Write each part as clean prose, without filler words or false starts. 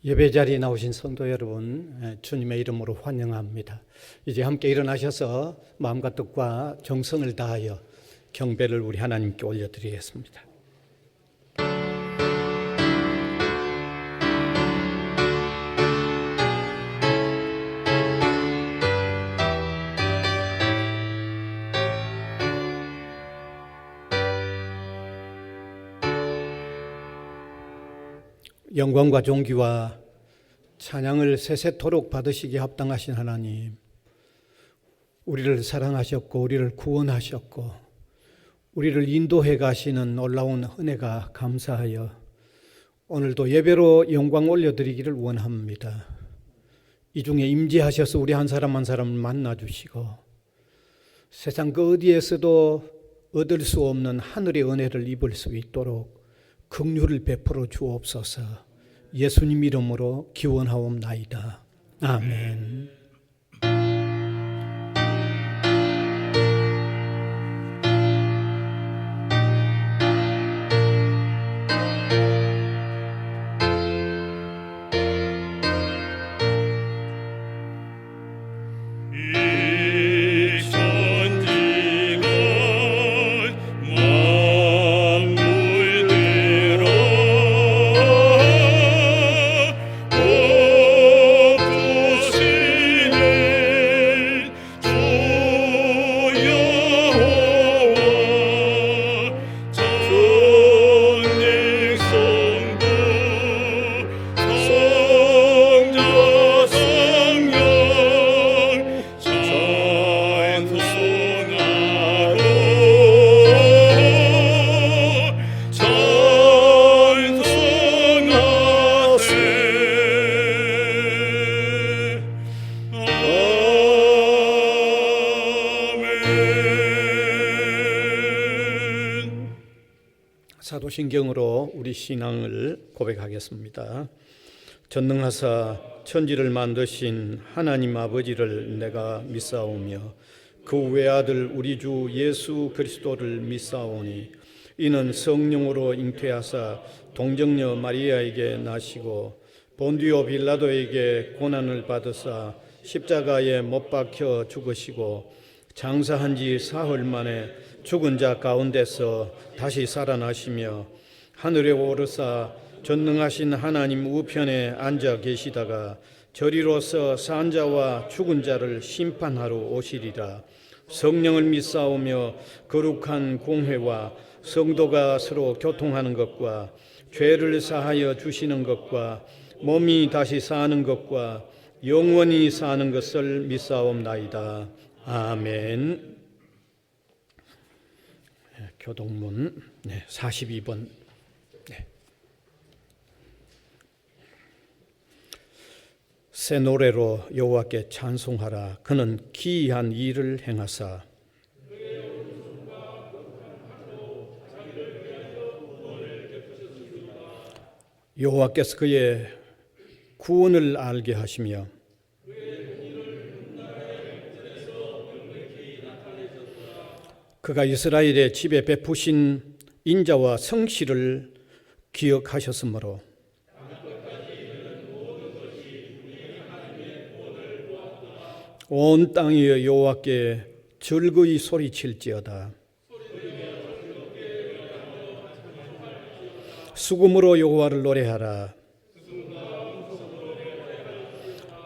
예배 자리에 나오신 성도 여러분, 주님의 이름으로 환영합니다. 이제 함께 일어나셔서 마음과 뜻과 정성을 다하여 경배를 우리 하나님께 올려드리겠습니다. 영광과 존귀와 찬양을 세세토록 받으시기에 합당하신 하나님, 우리를 사랑하셨고 우리를 구원하셨고 우리를 인도해 가시는 놀라운 은혜가 감사하여 오늘도 예배로 영광 올려드리기를 원합니다. 이 중에 임재하셔서 우리 한 사람 한 사람을 만나주시고 세상 그 어디에서도 얻을 수 없는 하늘의 은혜를 입을 수 있도록 긍휼을 베풀어 주옵소서. 예수님 이름으로 기원하옵나이다. 아멘. 사도신경으로 우리 신앙을 고백하겠습니다. 전능하사 천지를 만드신 하나님 아버지를 내가 믿사오며 그 외아들 우리 주 예수 그리스도를 믿사오니 이는 성령으로 잉태하사 동정녀 마리아에게 나시고 본디오 빌라도에게 고난을 받으사 십자가에 못 박혀 죽으시고 장사한 지 사흘 만에 죽은 자 가운데서 다시 살아나시며 하늘에 오르사 전능하신 하나님 우편에 앉아 계시다가 저리로서 산 자와 죽은 자를 심판하러 오시리라. 성령을 믿사오며 거룩한 공회와 성도가 서로 교통하는 것과 죄를 사하여 주시는 것과 몸이 다시 사는 것과 영원히 사는 것을 믿사옵나이다. 아멘. 교동문 42번. 새 노래로 여호와께 찬송하라. 그는 기이한 일을 행하사 여호와께서 그의 구원을 알게 하시며 그가 이스라엘의 집에 베푸신 인자와 성실을 기억하셨으므로 온 땅이 여호와께 즐거이 소리칠지어다. 수금으로 여호와를 노래하라.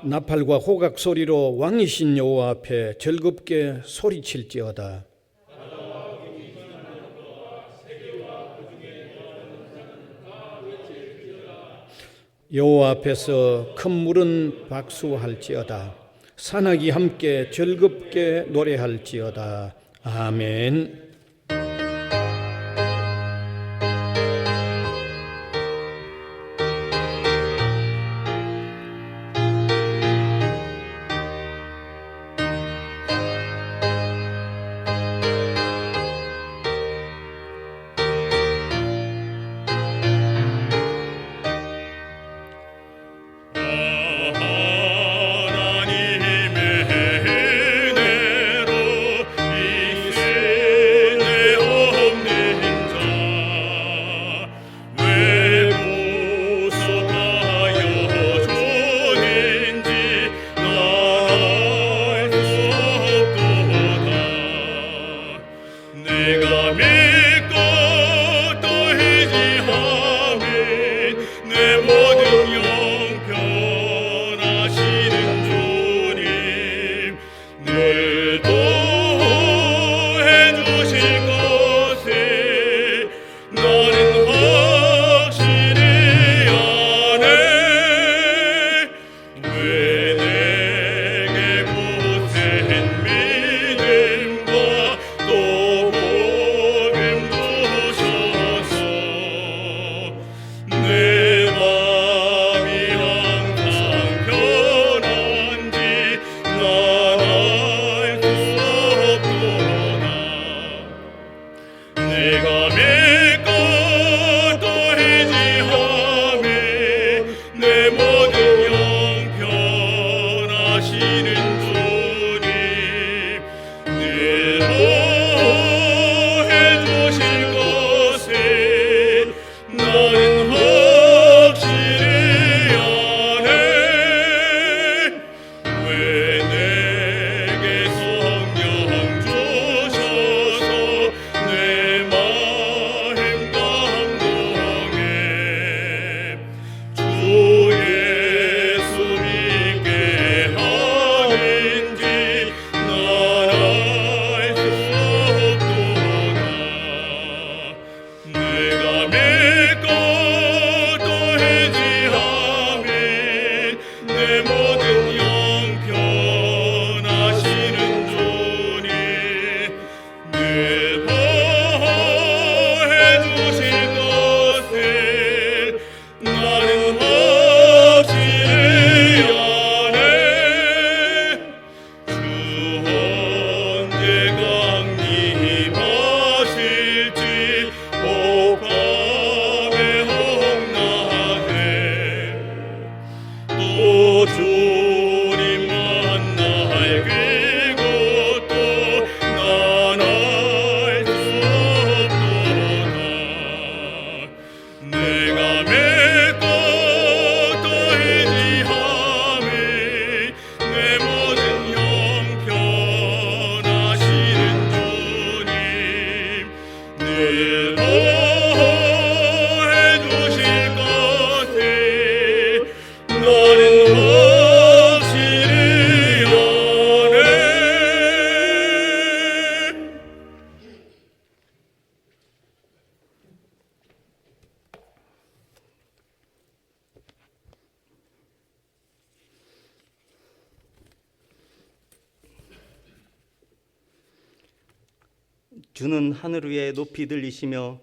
나팔과 호각 소리로 왕이신 여호와 앞에 즐겁게 소리칠지어다. 여호와 앞에서 큰 물은 박수할지어다. 산악이 함께 즐겁게 노래할지어다. 아멘. 하나님의 은혜로 이 주는 하늘 위에 높이 들리시며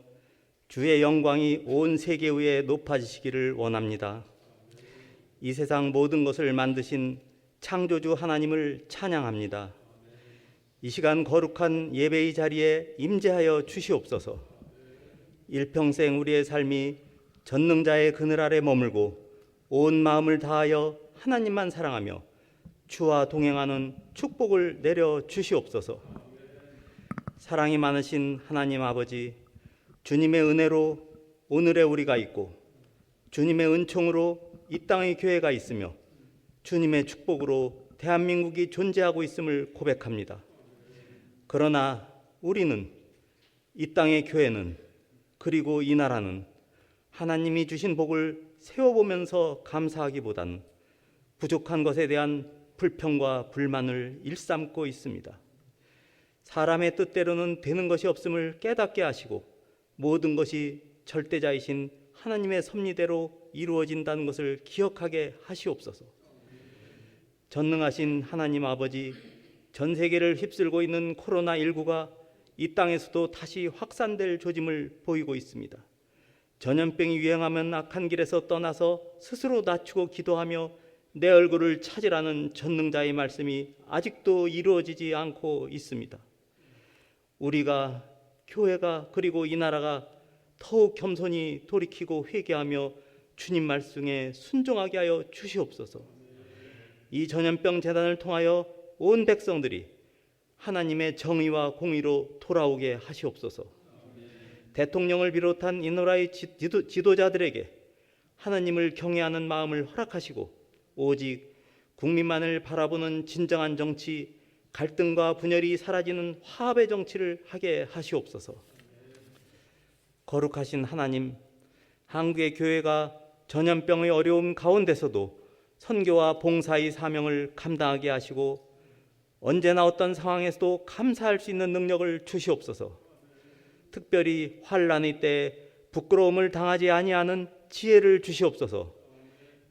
주의 영광이 온 세계 위에 높아지시기를 원합니다. 이 세상 모든 것을 만드신 창조주 하나님을 찬양합니다. 이 시간 거룩한 예배의 자리에 임재하여 주시옵소서. 일평생 우리의 삶이 전능자의 그늘 아래 머물고 온 마음을 다하여 하나님만 사랑하며 주와 동행하는 축복을 내려 주시옵소서. 사랑이 많으신 하나님 아버지, 주님의 은혜로 오늘의 우리가 있고 주님의 은총으로 이 땅의 교회가 있으며 주님의 축복으로 대한민국이 존재하고 있음을 고백합니다. 그러나 우리는, 이 땅의 교회는, 그리고 이 나라는 하나님이 주신 복을 세워보면서 감사하기보다는 부족한 것에 대한 불평과 불만을 일삼고 있습니다. 사람의 뜻대로는 되는 것이 없음을 깨닫게 하시고 모든 것이 절대자이신 하나님의 섭리대로 이루어진다는 것을 기억하게 하시옵소서. 전능하신 하나님 아버지, 전 세계를 휩쓸고 있는 코로나19가 이 땅에서도 다시 확산될 조짐을 보이고 있습니다. 전염병이 유행하면 악한 길에서 떠나서 스스로 낮추고 기도하며 내 얼굴을 찾으라는 전능자의 말씀이 아직도 이루어지지 않고 있습니다. 우리가, 교회가, 그리고 이 나라가 더욱 겸손히 돌이키고 회개하며 주님 말씀에 순종하게 하여 주시옵소서. 이 전염병 재단을 통하여 온 백성들이 하나님의 정의와 공의로 돌아오게 하시옵소서. 대통령을 비롯한 이 나라의 지도자들에게 하나님을 경외하는 마음을 허락하시고 오직 국민만을 바라보는 진정한 정치, 갈등과 분열이 사라지는 화합의 정치를 하게 하시옵소서. 거룩하신 하나님, 한국의 교회가 전염병의 어려움 가운데서도 선교와 봉사의 사명을 감당하게 하시고 언제나 어떤 상황에서도 감사할 수 있는 능력을 주시옵소서. 특별히 환난의 때에 부끄러움을 당하지 아니하는 지혜를 주시옵소서.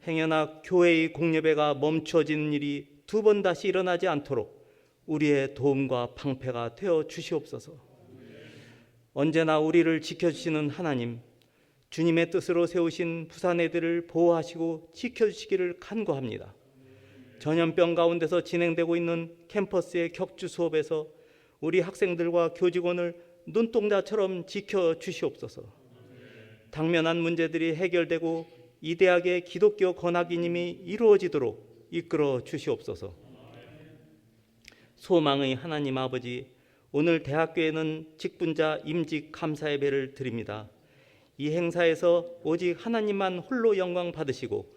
행여나 교회의 공예배가 멈춰지는 일이 두 번 다시 일어나지 않도록 우리의 도움과 방패가 되어 주시옵소서. 언제나 우리를 지켜주시는 하나님, 주님의 뜻으로 세우신 부산애들을 보호하시고 지켜주시기를 간구합니다. 전염병 가운데서 진행되고 있는 캠퍼스의 격주 수업에서 우리 학생들과 교직원을 눈동자처럼 지켜주시옵소서. 당면한 문제들이 해결되고 이 대학의 기독교 건학이님이 이루어지도록 이끌어 주시옵소서. 소망의 하나님 아버지, 오늘 대학교에는 직분자 임직 감사 예배를 드립니다. 이 행사에서 오직 하나님만 홀로 영광 받으시고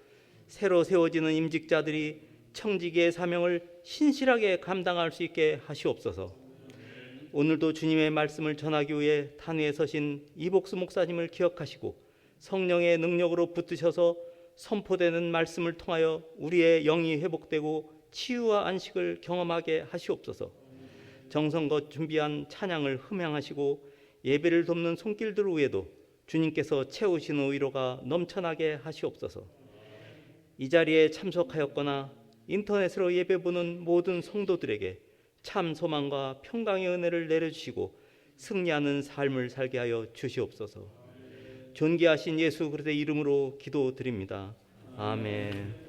새로 세워지는 임직자들이 청지기의 사명을 신실하게 감당할 수 있게 하시옵소서. 오늘도 주님의 말씀을 전하기 위해 단위에 서신 이복수 목사님을 기억하시고 성령의 능력으로 붙드셔서 선포되는 말씀을 통하여 우리의 영이 회복되고 치유와 안식을 경험하게 하시옵소서. 정성껏 준비한 찬양을 흠양하시고 예배를 돕는 손길들 위에도 주님께서 채우시는 의로가 넘쳐나게 하시옵소서. 이 자리에 참석하였거나 인터넷으로 예배 보는 모든 성도들에게 참 소망과 평강의 은혜를 내려주시고 승리하는 삶을 살게 하여 주시옵소서. 존귀하신 예수 그리스도의 이름으로 기도드립니다. 아멘.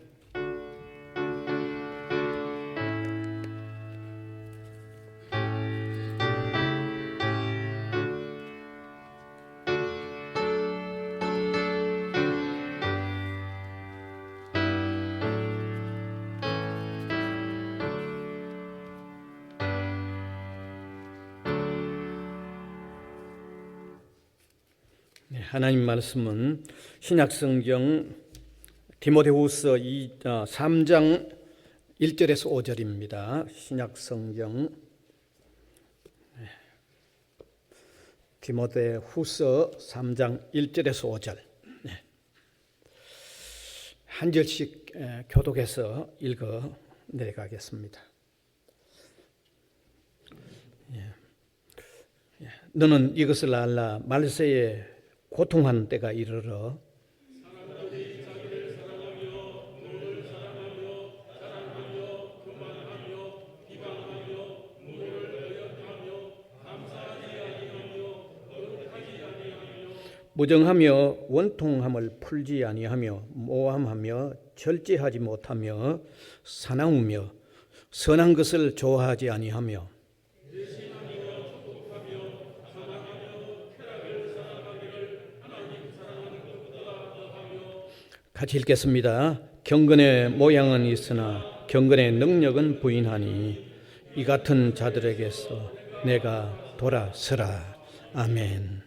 하나님 말씀은 신약성경 디모데후서 3장 1절에서 5절입니다. 신약성경 디모데후서 3장 1절에서 5절 한 절씩 교독해서 읽어 내려가겠습니다. 너는 이것을 알라. 말세에 고통하는 때가 이르러 무정하며 원통함을 풀지 아니하며 모함하며 절제하지 못하며 사나우며 선한 것을 좋아하지 아니하며 같이 읽겠습니다. 경건의 모양은 있으나 경건의 능력은 부인하니 이 같은 자들에게서 내가 돌아서라. 아멘.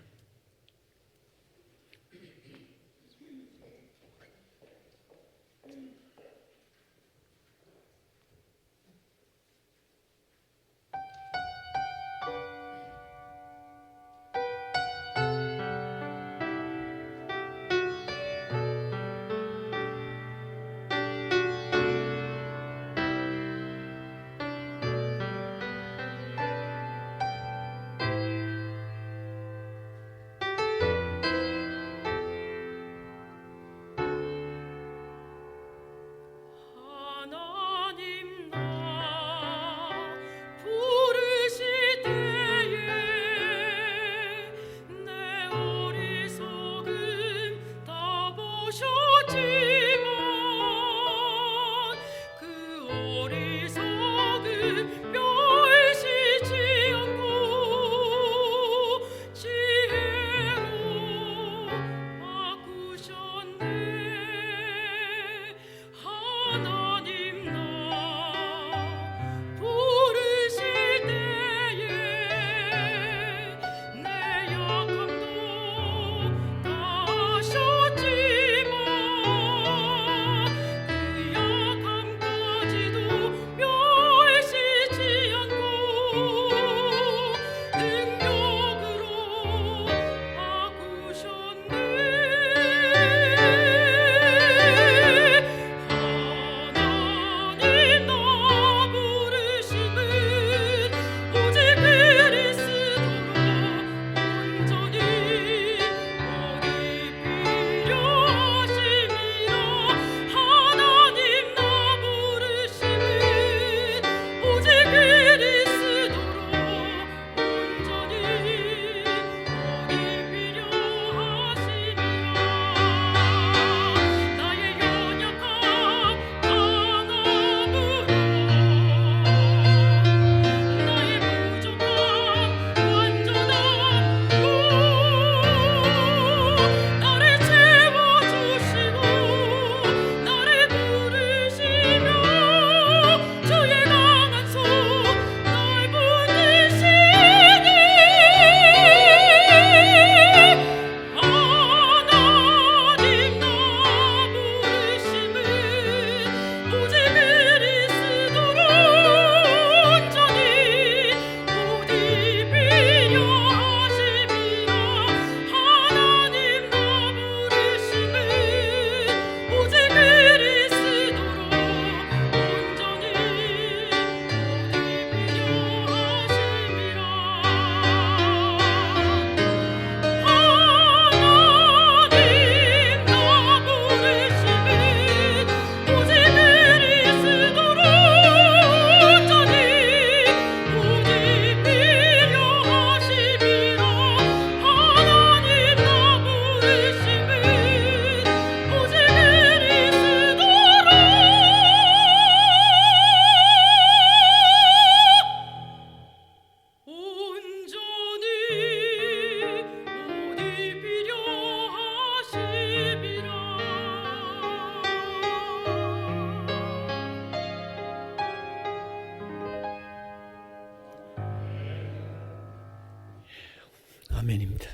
아멘입니다.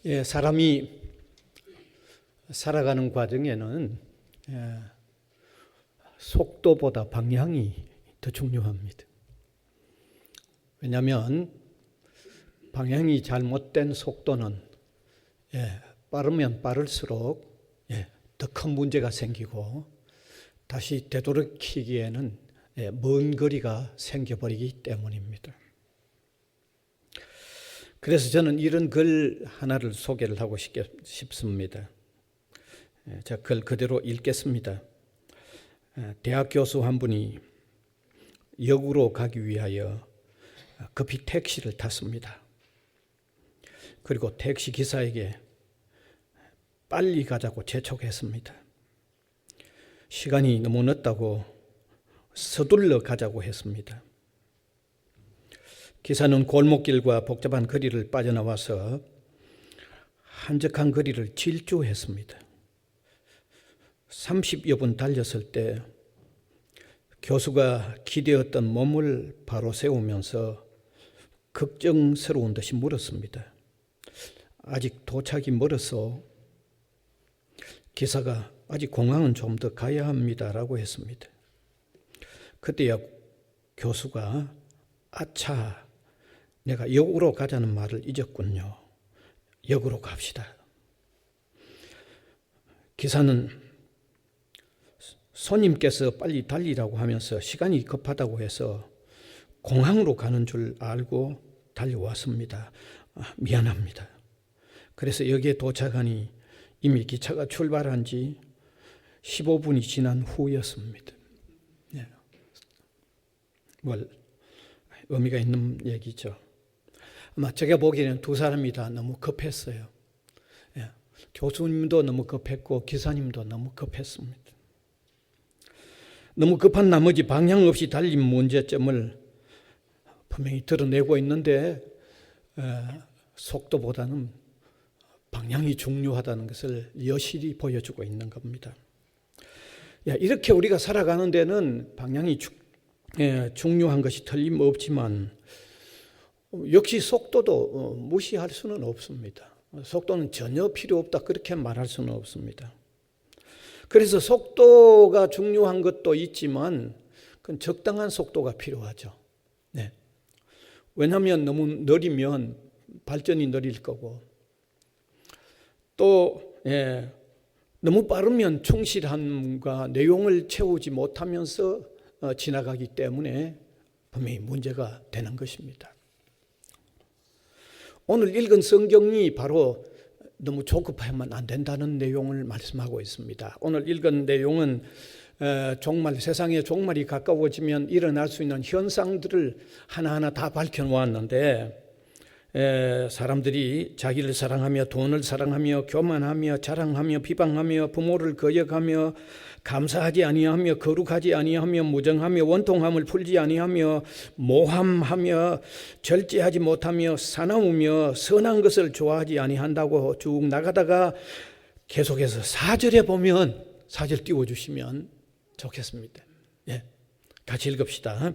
예, 사람이 살아가는 과정에는 속도보다 방향이 더 중요합니다. 왜냐하면 방향이 잘못된 속도는 빠르면 빠를수록 더 큰 문제가 생기고 다시 되돌이키기에는 먼 거리가 생겨버리기 때문입니다. 그래서 저는 이런 글 하나를 소개를 하고 싶습니다. 자, 글 그대로 읽겠습니다. 대학 교수 한 분이 역으로 가기 위하여 급히 택시를 탔습니다. 그리고 택시 기사에게 빨리 가자고 재촉했습니다. 시간이 너무 늦다고 서둘러 가자고 했습니다. 기사는 골목길과 복잡한 거리를 빠져나와서 한적한 거리를 질주했습니다. 30여 분 달렸을 때 교수가 기대었던 몸을 바로 세우면서 걱정스러운 듯이 물었습니다. 아직 도착이 멀어서 기사가 아직 공항은 좀 더 가야 합니다라고 했습니다. 그때야 교수가 아차, 내가 역으로 가자는 말을 잊었군요. 역으로 갑시다. 기사는 손님께서 빨리 달리라고 하면서 시간이 급하다고 해서 공항으로 가는 줄 알고 달려왔습니다. 미안합니다. 그래서 여기에 도착하니 이미 기차가 출발한 지 15분이 지난 후였습니다. 뭘 의미가 있는 얘기죠. 아마 제가 보기에는 두 사람이 다 너무 급했어요. 교수님도 너무 급했고 기사님도 너무 급했습니다. 너무 급한 나머지 방향 없이 달린 문제점을 분명히 드러내고 있는데 속도보다는 방향이 중요하다는 것을 여실히 보여주고 있는 겁니다. 이렇게 우리가 살아가는 데는 방향이 중요한 것이 틀림없지만 역시 속도도 무시할 수는 없습니다. 속도는 전혀 필요 없다 그렇게 말할 수는 없습니다. 그래서 속도가 중요한 것도 있지만 그건 적당한 속도가 필요하죠. 왜냐하면 너무 느리면 발전이 느릴 거고 또 너무 빠르면 충실함과 내용을 채우지 못하면서 지나가기 때문에 분명히 문제가 되는 것입니다. 오늘 읽은 성경이 바로 너무 조급하면 안 된다는 내용을 말씀하고 있습니다. 오늘 읽은 내용은 종말, 세상의 종말이 가까워지면 일어날 수 있는 현상들을 하나하나 다 밝혀놓았는데 사람들이 자기를 사랑하며 돈을 사랑하며 교만하며 자랑하며 비방하며 부모를 거역하며 감사하지 아니하며 거룩하지 아니하며 무정하며 원통함을 풀지 아니하며 모함하며 절제하지 못하며 사나우며 선한 것을 좋아하지 아니한다고 쭉 나가다가 계속해서 4절에 보면 4절 띄워주시면 좋겠습니다. 같이 읽읍시다.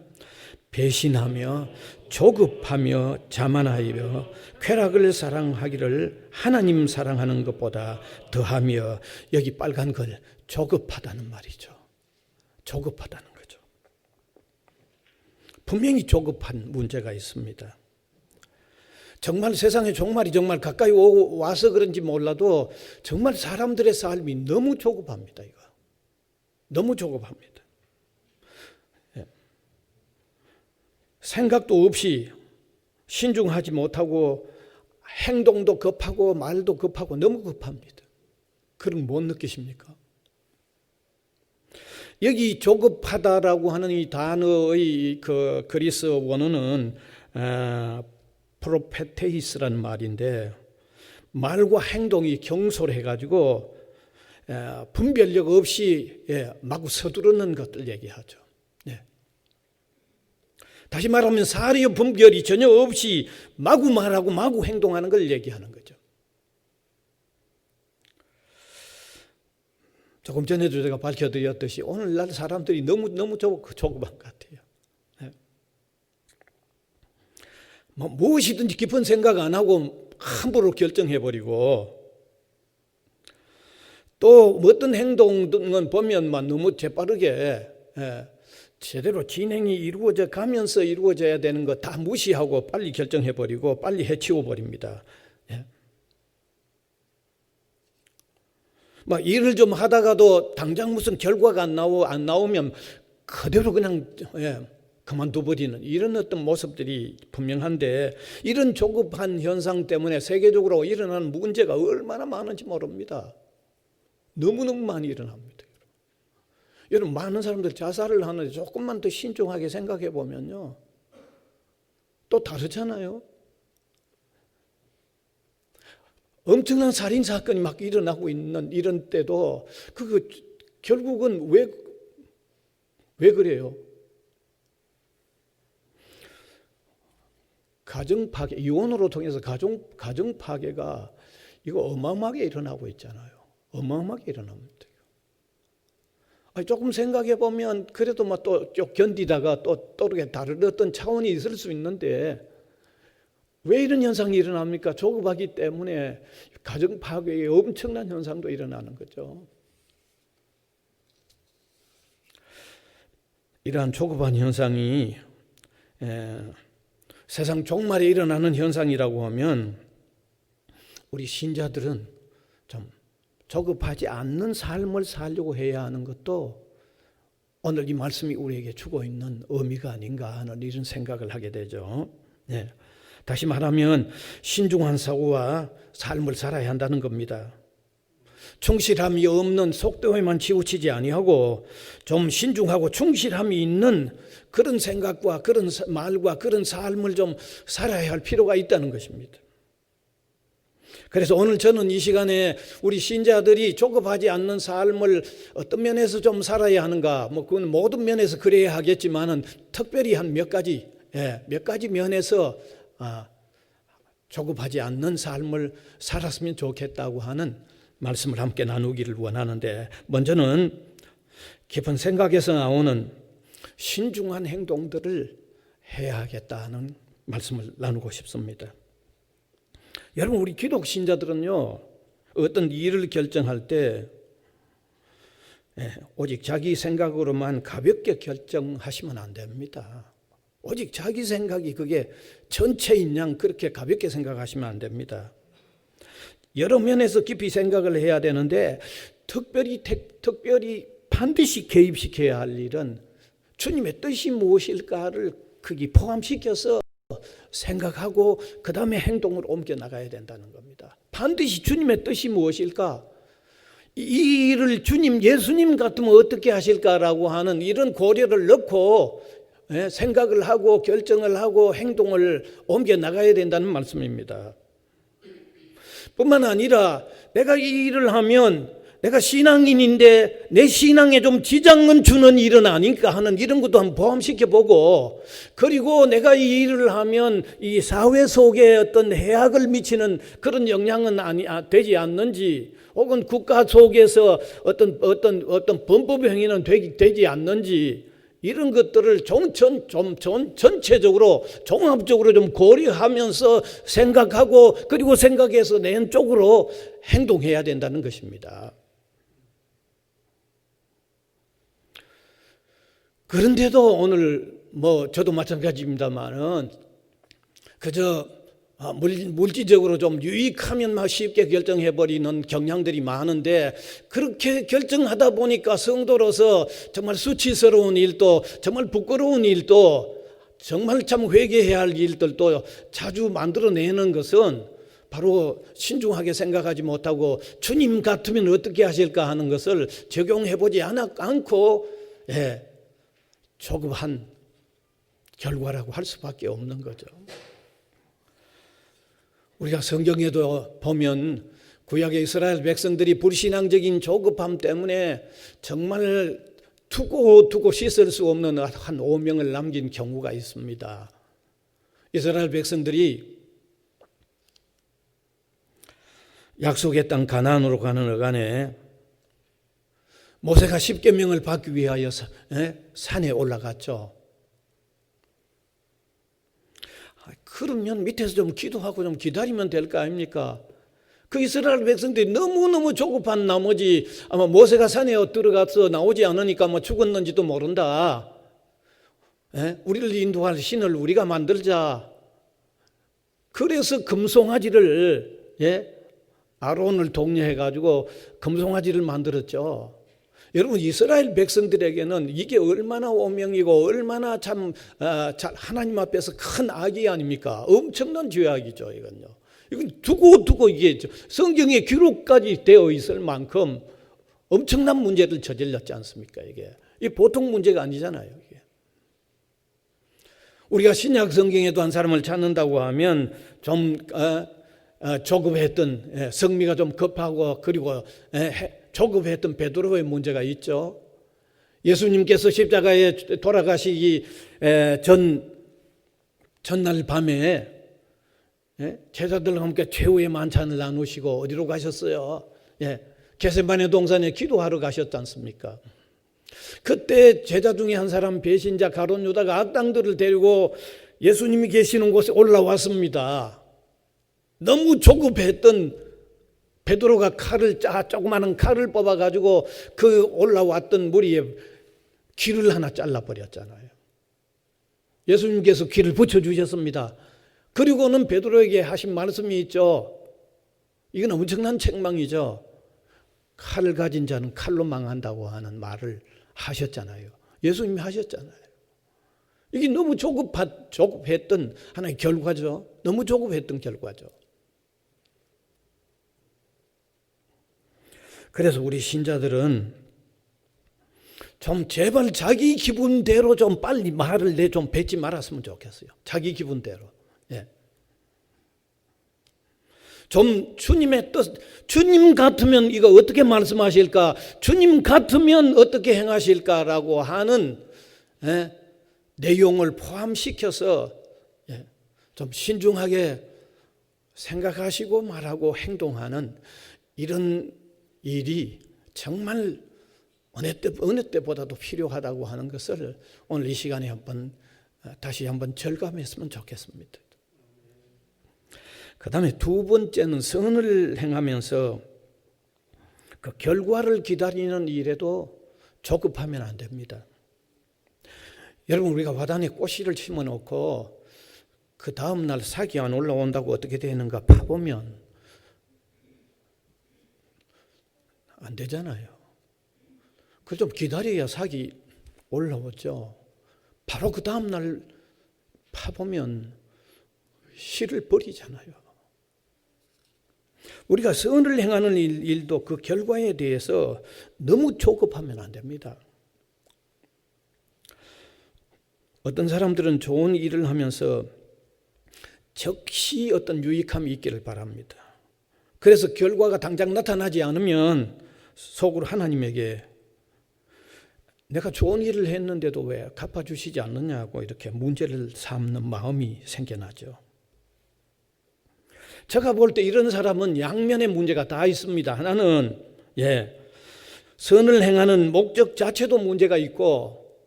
배신하며 조급하며 자만하여 쾌락을 사랑하기를 하나님 사랑하는 것보다 더하며, 여기 빨간 글 조급하다는 말이죠. 조급하다는 거죠. 분명히 조급한 문제가 있습니다. 정말 세상에 종말이 정말 가까이 와서 그런지 몰라도 정말 사람들의 삶이 너무 조급합니다. 이거 너무 조급합니다. 생각도 없이 신중하지 못하고 행동도 급하고 말도 급하고 너무 급합니다. 그런 못 느끼십니까? 여기 조급하다라고 하는 이 단어의 그 그리스 원어는 프로페테이스라는 말인데, 말과 행동이 경솔해가지고 분별력 없이 마구 서두르는 것들 얘기하죠. 다시 말하면 사리의 분별이 전혀 없이 마구 말하고 마구 행동하는 걸 얘기하는 거죠. 조금 전에도 제가 밝혀드렸듯이 오늘날 사람들이 너무 조급한 것 같아요. 무엇이든지 깊은 생각 안 하고 함부로 결정해버리고, 또 어떤 행동은 보면 너무 재빠르게 제대로 진행이 이루어져 가면서 이루어져야 되는 거 다 무시하고 빨리 결정해버리고 빨리 해치워버립니다. 막 일을 좀 하다가도 당장 무슨 결과가 안 나오면 그대로 그냥 그만둬버리는 이런 어떤 모습들이 분명한데, 이런 조급한 현상 때문에 세계적으로 일어나는 문제가 얼마나 많은지 모릅니다. 너무너무 많이 일어납니다. 여러분, 많은 사람들 자살을 하는데 조금만 더 신중하게 생각해 보면요, 또 다르잖아요. 엄청난 살인 사건이 막 일어나고 있는 이런 때도 그거 결국은 왜 그래요? 가정 파괴, 이혼으로 통해서 가정 파괴가 이거 어마어마하게 일어나고 있잖아요. 어마어마하게 일어납니다. 아니, 조금 생각해 보면 그래도 뭐 또 견디다가 또 이렇게 다른 어떤 차원이 있을 수 있는데 왜 이런 현상이 일어납니까? 조급하기 때문에 가정 파괴의 엄청난 현상도 일어나는 거죠. 이러한 조급한 현상이 세상 종말에 일어나는 현상이라고 하면 우리 신자들은 좀 조급하지 않는 삶을 살려고 해야 하는 것도 오늘 이 말씀이 우리에게 주고 있는 의미가 아닌가 하는 이런 생각을 하게 되죠. 네. 다시 말하면 신중한 사고와 삶을 살아야 한다는 겁니다. 충실함이 없는 속도에만 치우치지 아니하고 좀 신중하고 충실함이 있는 그런 생각과 그런 말과 그런 삶을 좀 살아야 할 필요가 있다는 것입니다. 그래서 오늘 저는 이 시간에 우리 신자들이 조급하지 않는 삶을 어떤 면에서 좀 살아야 하는가, 뭐 그건 모든 면에서 그래야 하겠지만은 특별히 한 몇 가지 면에서 조급하지 않는 삶을 살았으면 좋겠다고 하는 말씀을 함께 나누기를 원하는데, 먼저는 깊은 생각에서 나오는 신중한 행동들을 해야 하겠다는 말씀을 나누고 싶습니다. 여러분, 우리 기독 신자들은요, 어떤 일을 결정할 때 오직 자기 생각으로만 가볍게 결정하시면 안 됩니다. 오직 자기 생각이 그게 전체인 양 그렇게 가볍게 생각하시면 안 됩니다. 여러 면에서 깊이 생각을 해야 되는데 특별히 반드시 개입시켜야 할 일은 주님의 뜻이 무엇일까를 거기 포함시켜서 생각하고 그 다음에 행동으로 옮겨 나가야 된다는 겁니다. 반드시 주님의 뜻이 무엇일까? 이 일을 예수님 같으면 어떻게 하실까라고 하는 이런 고려를 넣고 생각을 하고 결정을 하고 행동을 옮겨 나가야 된다는 말씀입니다. 뿐만 아니라 내가 이 일을 하면 내가 신앙인인데 내 신앙에 좀 지장은 주는 일은 아닐까 하는 이런 것도 한번 포함시켜보고, 그리고 내가 이 일을 하면 이 사회 속에 어떤 해악을 미치는 그런 영향은 되지 않는지, 혹은 국가 속에서 어떤 범법 행위는 되지 않는지, 이런 것들을 전체적으로 종합적으로 좀 고려하면서 생각하고 그리고 생각해서 내 쪽으로 행동해야 된다는 것입니다. 그런데도 오늘 저도 마찬가지입니다만은 그저 물질적으로 좀 유익하면 막 쉽게 결정해버리는 경향들이 많은데, 그렇게 결정하다 보니까 성도로서 정말 수치스러운 일도, 정말 부끄러운 일도, 정말 참 회개해야 할 일들도 자주 만들어내는 것은 바로 신중하게 생각하지 못하고 주님 같으면 어떻게 하실까 하는 것을 적용해보지 않고 조급한 결과라고 할 수밖에 없는 거죠. 우리가 성경에도 보면 구약의 이스라엘 백성들이 불신앙적인 조급함 때문에 정말 두고 씻을 수 없는 한 오명을 남긴 경우가 있습니다. 이스라엘 백성들이 약속의 땅 가나안으로 가는 어간에 모세가 10계명을 받기 위하여 산에 올라갔죠. 그러면 밑에서 좀 기도하고 좀 기다리면 될 거 아닙니까? 그 이스라엘 백성들이 너무너무 조급한 나머지 아마 모세가 산에 들어가서 나오지 않으니까 뭐 죽었는지도 모른다. 우리를 인도할 신을 우리가 만들자. 그래서 금송아지를 아론을 독려해가지고 금송아지를 만들었죠. 여러분, 이스라엘 백성들에게는 이게 얼마나 오명이고 얼마나 참 하나님 앞에서 큰 악이 아닙니까? 엄청난 죄악이죠. 이건 두고 이게 성경에 기록까지 되어 있을 만큼 엄청난 문제를 저질렀지 않습니까? 이게 보통 문제가 아니잖아요. 이게. 우리가 신약 성경에도 한 사람을 찾는다고 하면 좀 조급했던 성미가 좀 급하고 그리고 조급했던 베드로의 문제가 있죠. 예수님께서 십자가에 돌아가시기 전날 밤에 제자들과 함께 최후의 만찬을 나누시고 어디로 가셨어요? 겟세마네 동산에 기도하러 가셨지 않습니까? 그때 제자 중에 한 사람 배신자 가룟 유다가 악당들을 데리고 예수님이 계시는 곳에 올라왔습니다. 너무 조급했던 베드로가 조그마한 칼을 뽑아가지고 그 올라왔던 무리에 귀를 하나 잘라버렸잖아요. 예수님께서 귀를 붙여주셨습니다. 그리고는 베드로에게 하신 말씀이 있죠. 이건 엄청난 책망이죠. 칼을 가진 자는 칼로 망한다고 하는 말을 하셨잖아요. 예수님이 하셨잖아요. 이게 너무 조급했던 하나의 결과죠. 너무 조급했던 결과죠. 그래서 우리 신자들은 좀 제발 자기 기분대로 좀 빨리 말을 좀 뱉지 말았으면 좋겠어요. 자기 기분대로. 좀 주님의 뜻, 주님 같으면 이거 어떻게 말씀하실까? 주님 같으면 어떻게 행하실까라고 하는 내용을 포함시켜서 좀 신중하게 생각하시고 말하고 행동하는 이런 일이 정말 어느 때보다도 필요하다고 하는 것을 오늘 이 시간에 다시 한번 절감했으면 좋겠습니다. 그 다음에 두 번째는 선을 행하면서 그 결과를 기다리는 일에도 조급하면 안 됩니다. 여러분, 우리가 화단에 꽃씨를 심어놓고 그 다음날 삭이 안 올라온다고 어떻게 되는가 파보면 안 되잖아요. 그걸 좀 기다려야 삭이 올라오죠. 바로 그 다음날 파보면 씨를 버리잖아요. 우리가 선을 행하는 일도 그 결과에 대해서 너무 조급하면 안 됩니다. 어떤 사람들은 좋은 일을 하면서 즉시 어떤 유익함이 있기를 바랍니다. 그래서 결과가 당장 나타나지 않으면 속으로 하나님에게 내가 좋은 일을 했는데도 왜 갚아주시지 않느냐고 이렇게 문제를 삼는 마음이 생겨나죠. 제가 볼 때 이런 사람은 양면의 문제가 다 있습니다. 하나는 선을 행하는 목적 자체도 문제가 있고,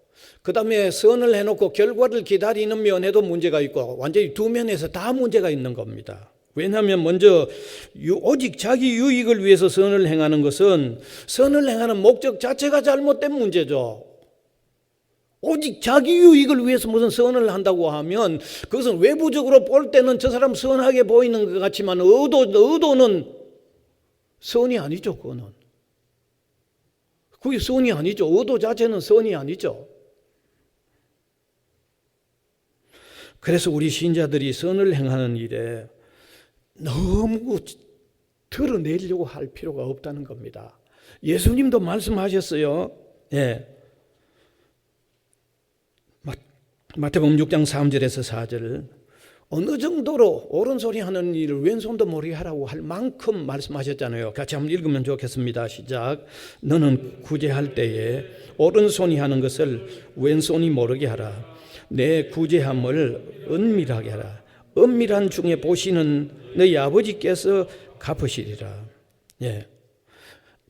그 다음에 선을 해놓고 결과를 기다리는 면에도 문제가 있고, 완전히 두 면에서 다 문제가 있는 겁니다. 왜냐하면 먼저 오직 자기 유익을 위해서 선을 행하는 것은 선을 행하는 목적 자체가 잘못된 문제죠. 오직 자기 유익을 위해서 무슨 선을 한다고 하면 그것은 외부적으로 볼 때는 저 사람 선하게 보이는 것 같지만 의도는 선이 아니죠. 그게 선이 아니죠. 의도 자체는 선이 아니죠. 그래서 우리 신자들이 선을 행하는 일에 너무 드러내려고 할 필요가 없다는 겁니다. 예수님도 말씀하셨어요. 마태복음 6장 3절에서 4절 어느 정도로 옳은소리 하는 일을 왼손도 모르게 하라고 할 만큼 말씀하셨잖아요. 같이 한번 읽으면 좋겠습니다. 시작. 너는 구제할 때에 오른손이 하는 것을 왼손이 모르게 하라. 내 구제함을 은밀하게 하라. 은밀한 중에 보시는 너희 아버지께서 갚으시리라.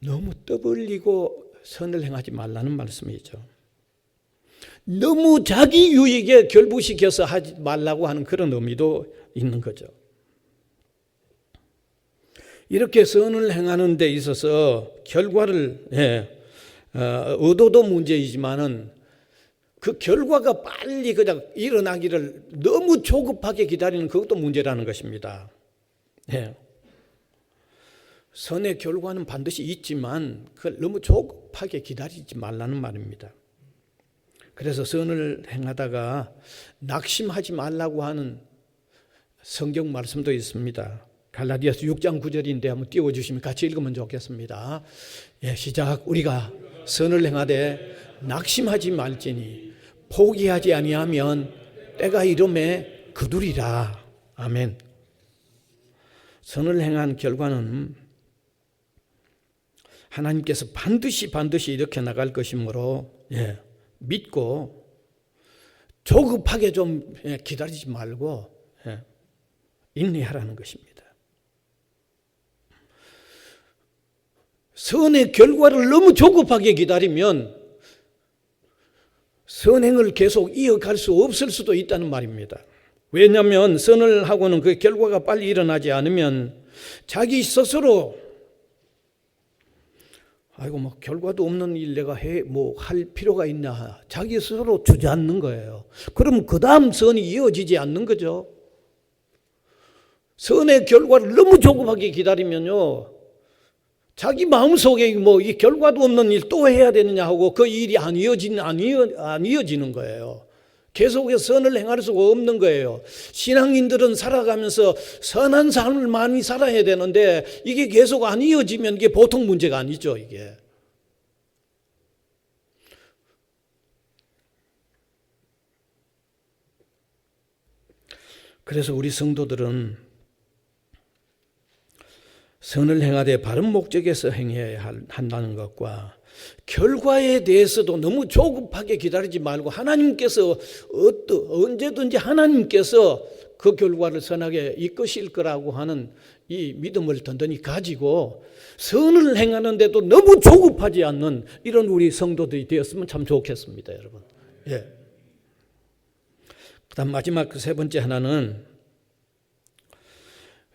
너무 떠벌리고 선을 행하지 말라는 말씀이죠. 너무 자기 유익에 결부시켜서 하지 말라고 하는 그런 의미도 있는 거죠. 이렇게 선을 행하는 데 있어서 결과를 의도도 문제이지만은 그 결과가 빨리 그냥 일어나기를 너무 조급하게 기다리는 그것도 문제라는 것입니다. 선의 결과는 반드시 있지만 그걸 너무 조급하게 기다리지 말라는 말입니다. 그래서 선을 행하다가 낙심하지 말라고 하는 성경 말씀도 있습니다. 갈라디아서 6장 9절인데 한번 띄워주시면 같이 읽으면 좋겠습니다. 시작. 우리가 선을 행하되 낙심하지 말지니 포기하지 아니하면 때가 이름에 거두리라. 아멘. 선을 행한 결과는 하나님께서 반드시 이렇게 나갈 것이므로 믿고 조급하게 좀 기다리지 말고 인내하라는 것입니다. 선의 결과를 너무 조급하게 기다리면 선행을 계속 이어갈 수 없을 수도 있다는 말입니다. 왜냐하면 선을 하고는 그 결과가 빨리 일어나지 않으면 자기 스스로 결과도 없는 일 내가 할 필요가 있나, 자기 스스로 주저앉는 거예요. 그럼 그 다음 선이 이어지지 않는 거죠. 선의 결과를 너무 조급하게 기다리면요, 자기 마음속에 이 결과도 없는 일 또 해야 되느냐 하고 그 일이 안 이어지는 거예요. 계속해서 선을 행할 수가 없는 거예요. 신앙인들은 살아가면서 선한 삶을 많이 살아야 되는데 이게 계속 안 이어지면 이게 보통 문제가 아니죠, 이게. 그래서 우리 성도들은 선을 행하되 바른 목적에서 행해야 한다는 것과 결과에 대해서도 너무 조급하게 기다리지 말고 하나님께서 언제든지 하나님께서 그 결과를 선하게 이끄실 거라고 하는 이 믿음을 든든히 가지고 선을 행하는데도 너무 조급하지 않는 이런 우리 성도들이 되었으면 참 좋겠습니다, 여러분. 그다음 마지막 그 세 번째 하나는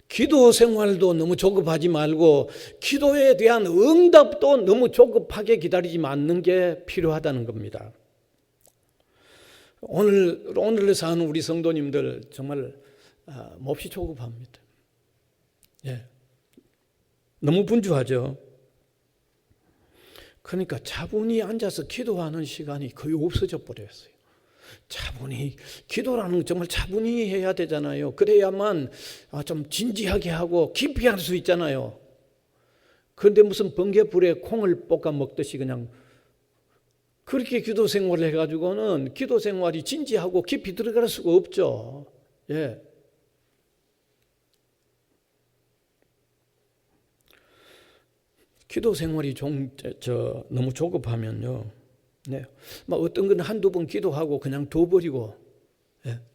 기도 생활도 너무 조급하지 말고 기도에 대한 응답도 너무 조급하게 기다리지 않는 게 필요하다는 겁니다. 오늘을 사는 우리 성도님들 정말 몹시 조급합니다. 너무 분주하죠. 그러니까 차분히 앉아서 기도하는 시간이 거의 없어져 버렸어요. 차분히 기도라는 정말 차분히 해야 되잖아요. 그래야만 좀 진지하게 하고 깊이 할 수 있잖아요. 그런데 무슨 번개불에 콩을 볶아 먹듯이 그냥 그렇게 기도 생활을 해가지고는 기도 생활이 진지하고 깊이 들어갈 수가 없죠. 기도 생활이 너무 조급하면요, 어떤 건 한두 번 기도하고 그냥 둬버리고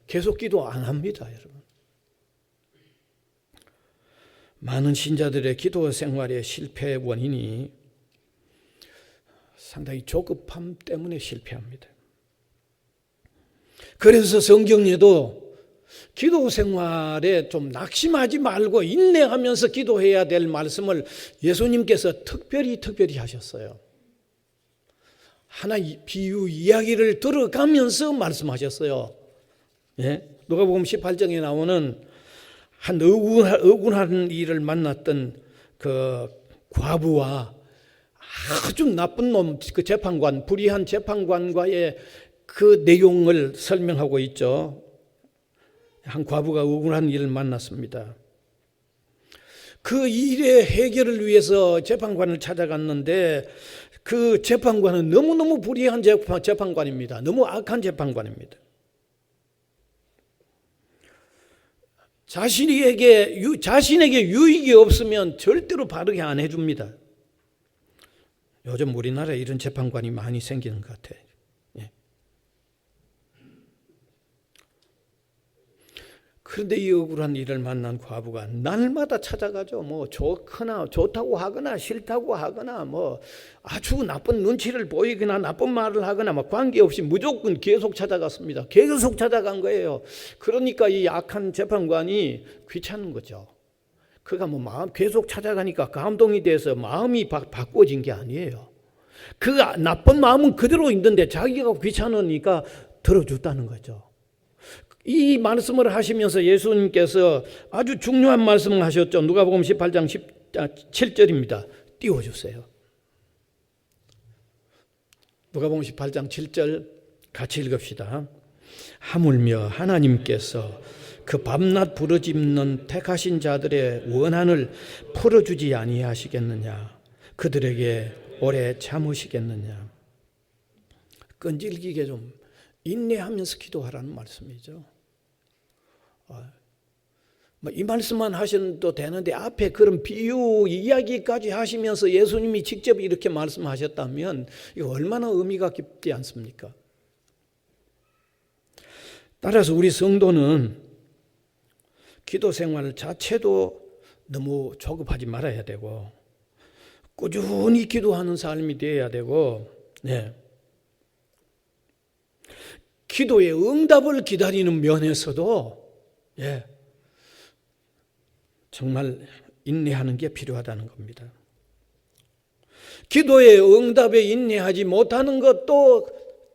계속 기도 안 합니다, 여러분. 많은 신자들의 기도 생활의 실패의 원인이 상당히 조급함 때문에 실패합니다. 그래서 성경에도 기도 생활에 좀 낙심하지 말고 인내하면서 기도해야 될 말씀을 예수님께서 특별히 하셨어요. 하나 비유 이야기를 들어가면서 말씀하셨어요. 누가복음 18장에 나오는 한 억울한 일을 만났던 그 과부와 아주 나쁜 놈, 그 재판관, 불의한 재판관과의 그 내용을 설명하고 있죠. 한 과부가 억울한 일을 만났습니다. 그 일의 해결을 위해서 재판관을 찾아갔는데 그 재판관은 너무너무 불의한 재판관입니다. 너무 악한 재판관입니다. 자신에게 유익이 없으면 절대로 바르게 안 해줍니다. 요즘 우리나라에 이런 재판관이 많이 생기는 것 같아요. 그런데 이 억울한 일을 만난 과부가 날마다 찾아가죠. 좋다고 하거나 싫다고 하거나 아주 나쁜 눈치를 보이거나 나쁜 말을 하거나 관계없이 무조건 계속 찾아갔습니다. 계속 찾아간 거예요. 그러니까 이 악한 재판관이 귀찮은 거죠. 그가 계속 찾아가니까 감동이 돼서 마음이 바꿔진 게 아니에요. 그 나쁜 마음은 그대로 있는데 자기가 귀찮으니까 들어줬다는 거죠. 이 말씀을 하시면서 예수님께서 아주 중요한 말씀을 하셨죠. 누가복음 18장 7절입니다. 띄워주세요. 누가복음 18장 7절 같이 읽읍시다. 하물며 하나님께서 그 밤낮 부르짖는 택하신 자들의 원한을 풀어주지 아니하시겠느냐. 그들에게 오래 참으시겠느냐. 끈질기게 좀 인내하면서 기도하라는 말씀이죠. 이 말씀만 하셔도 되는데 앞에 그런 비유 이야기까지 하시면서 예수님이 직접 이렇게 말씀하셨다면 이거 얼마나 의미가 깊지 않습니까? 따라서 우리 성도는 기도 생활 자체도 너무 조급하지 말아야 되고 꾸준히 기도하는 삶이 되어야 되고, 기도의 응답을 기다리는 면에서도 정말 인내하는 게 필요하다는 겁니다. 기도의 응답에 인내하지 못하는 것도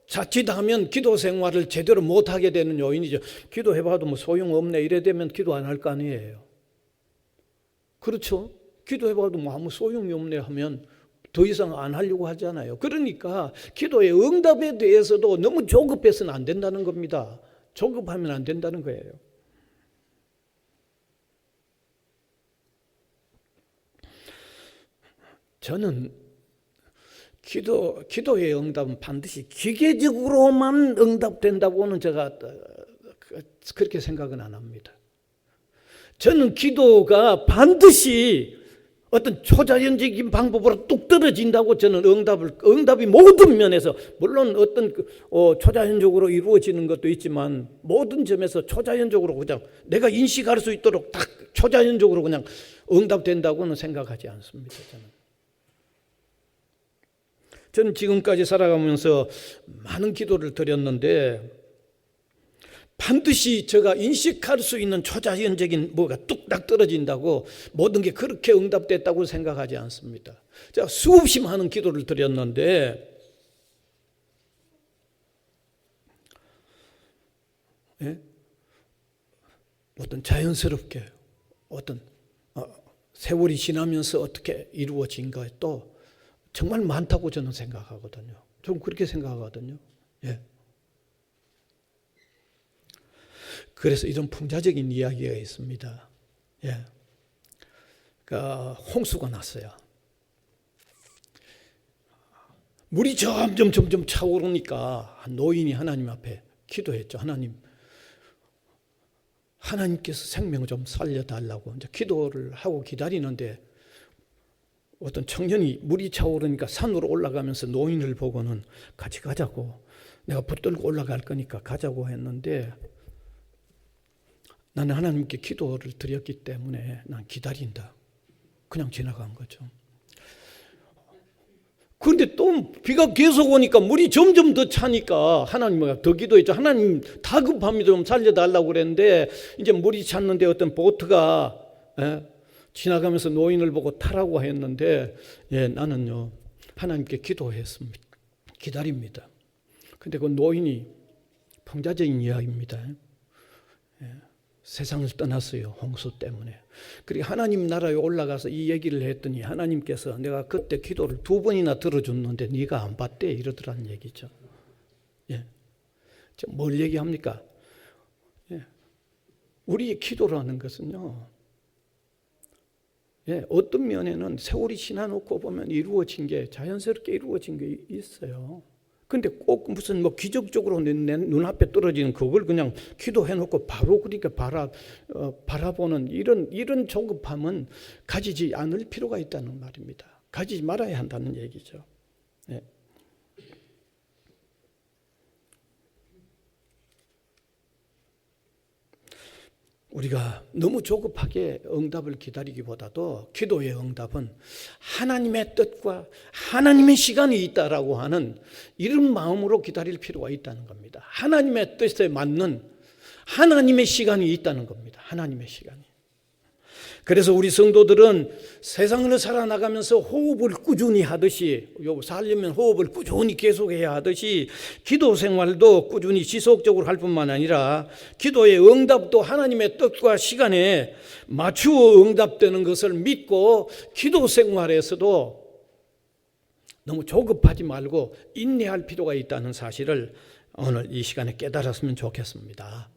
자칫하면 기도 생활을 제대로 못하게 되는 요인이죠. 기도해봐도 뭐 소용없네 이래 되면 기도 안 할 거 아니에요. 그렇죠? 기도해봐도 뭐 아무 소용이 없네 하면 더 이상 안 하려고 하잖아요. 그러니까 기도의 응답에 대해서도 너무 조급해서는 안 된다는 겁니다. 조급하면 안 된다는 거예요. 저는 기도의 응답은 반드시 기계적으로만 응답된다고는 제가 그렇게 생각은 안 합니다. 저는 기도가 반드시 어떤 초자연적인 방법으로 뚝 떨어진다고 저는 응답이 모든 면에서, 물론 어떤 초자연적으로 이루어지는 것도 있지만 모든 점에서 초자연적으로 그냥 내가 인식할 수 있도록 딱 초자연적으로 그냥 응답된다고는 생각하지 않습니다. 저는 지금까지 살아가면서 많은 기도를 드렸는데 반드시 제가 인식할 수 있는 초자연적인 뭐가 뚝딱 떨어진다고 모든 게 그렇게 응답됐다고 생각하지 않습니다. 제가 수없이 많은 기도를 드렸는데 어떤 자연스럽게 어떤 세월이 지나면서 어떻게 이루어진 것도 정말 많다고 저는 생각하거든요. 좀 그렇게 생각하거든요. 그래서 이런 풍자적인 이야기가 있습니다. 그러니까 홍수가 났어요. 물이 점점 차오르니까 노인이 하나님 앞에 기도했죠. 하나님께서 생명 좀 살려달라고 이제 기도를 하고 기다리는데 어떤 청년이 물이 차오르니까 산으로 올라가면서 노인을 보고는 같이 가자고, 내가 붙들고 올라갈 거니까 가자고 했는데 나는 하나님께 기도를 드렸기 때문에 난 기다린다. 그냥 지나간 거죠. 그런데 또 비가 계속 오니까 물이 점점 더 차니까 하나님과 더 기도했죠. 하나님 다급합니다. 좀 살려달라고 그랬는데 이제 물이 찼는데 어떤 보트가 지나가면서 노인을 보고 타라고 했는데 나는요 하나님께 기도했습니다. 기다립니다. 근데 그 노인이 풍자적인 이야기입니다. 세상을 떠났어요. 홍수 때문에. 그리고 하나님 나라에 올라가서 이 얘기를 했더니 하나님께서 내가 그때 기도를 2번이나 들어줬는데 네가 안 받대 이러더란 얘기죠. 뭘 얘기합니까? 우리의 기도라는 것은요, 어떤 면에는 세월이 지나놓고 보면 이루어진 게 자연스럽게 이루어진 게 있어요. 근데 꼭 무슨 뭐 기적적으로 내 눈앞에 떨어지는 그걸 그냥 기도해놓고 바로 그렇게 바라보는 이런 조급함은 가지지 않을 필요가 있다는 말입니다. 가지지 말아야 한다는 얘기죠. 우리가 너무 조급하게 응답을 기다리기보다도 기도의 응답은 하나님의 뜻과 하나님의 시간이 있다라고 하는 이런 마음으로 기다릴 필요가 있다는 겁니다. 하나님의 뜻에 맞는 하나님의 시간이 있다는 겁니다. 하나님의 시간이. 그래서 우리 성도들은 세상을 살아나가면서 호흡을 꾸준히 하듯이, 살려면 호흡을 꾸준히 계속해야 하듯이 기도 생활도 꾸준히 지속적으로 할 뿐만 아니라 기도의 응답도 하나님의 뜻과 시간에 맞추어 응답되는 것을 믿고 기도 생활에서도 너무 조급하지 말고 인내할 필요가 있다는 사실을 오늘 이 시간에 깨달았으면 좋겠습니다.